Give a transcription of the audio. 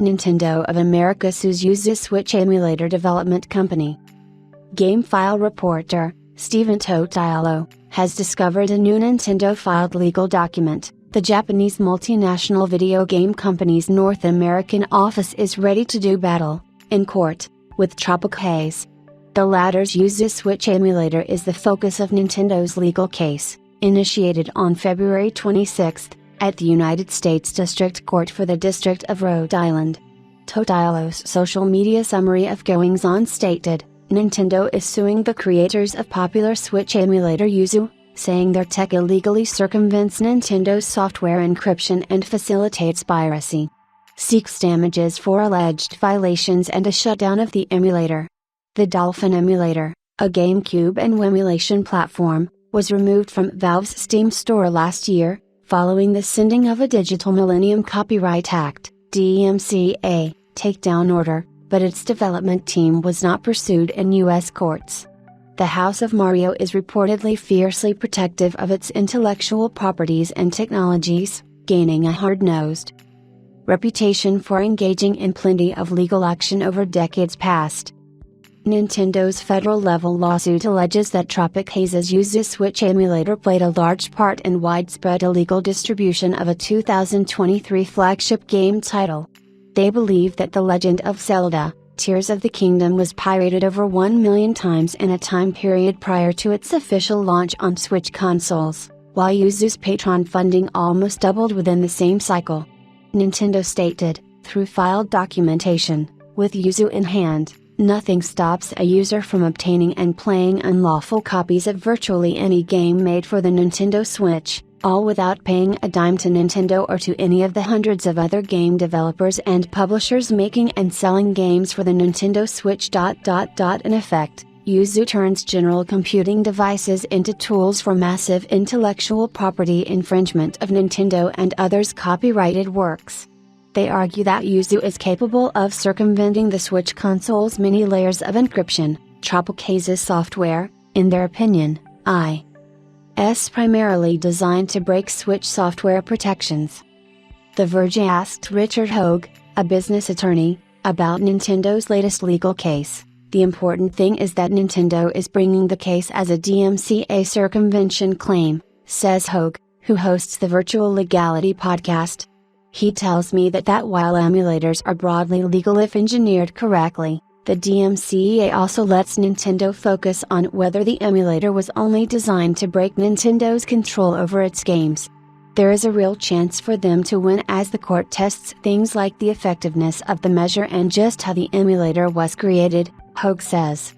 Nintendo of America sues Yuzu Switch emulator development company. Game file reporter, Stephen Totilo, has discovered a new Nintendo-filed legal document. The Japanese multinational video game company's North American office is ready to do battle, in court, with Tropic Haze. The latter's Yuzu Switch emulator is the focus of Nintendo's legal case, initiated on February 26, at the United States District Court for the District of Rhode Island. Totilo's social media summary of goings-on stated, Nintendo is suing the creators of popular Switch emulator Yuzu, saying their tech illegally circumvents Nintendo's software encryption and facilitates piracy. Seeks damages for alleged violations and a shutdown of the emulator. The Dolphin emulator, a GameCube and Wii emulation platform, was removed from Valve's Steam store last year, following the sending of a Digital Millennium Copyright Act, DMCA, takedown order, but its development team was not pursued in U.S. courts. The House of Mario is reportedly fiercely protective of its intellectual properties and technologies, gaining a hard-nosed reputation for engaging in plenty of legal action over decades past. Nintendo's federal-level lawsuit alleges that Tropic Haze's Yuzu Switch emulator played a large part in widespread illegal distribution of a 2023 flagship game title. They believe that The Legend of Zelda, Tears of the Kingdom was pirated over 1 million times in a time period prior to its official launch on Switch consoles, while Yuzu's Patreon funding almost doubled within the same cycle. Nintendo stated, through filed documentation, with Yuzu in hand, nothing stops a user from obtaining and playing unlawful copies of virtually any game made for the Nintendo Switch, all without paying a dime to Nintendo or to any of the hundreds of other game developers and publishers making and selling games for the Nintendo Switch. In effect, Yuzu turns general computing devices into tools for massive intellectual property infringement of Nintendo and others' copyrighted works. They argue that Yuzu is capable of circumventing the Switch console's many layers of encryption. Tropic Haze's software, in their opinion, is primarily designed to break Switch software protections. The Verge asked Richard Hogue, a business attorney, about Nintendo's latest legal case. The important thing is that Nintendo is bringing the case as a DMCA circumvention claim, says Hogue, who hosts the Virtual Legality podcast. He tells me that while emulators are broadly legal if engineered correctly, the DMCA also lets Nintendo focus on whether the emulator was only designed to break Nintendo's control over its games. There is a real chance for them to win as the court tests things like the effectiveness of the measure and just how the emulator was created, Hogue says.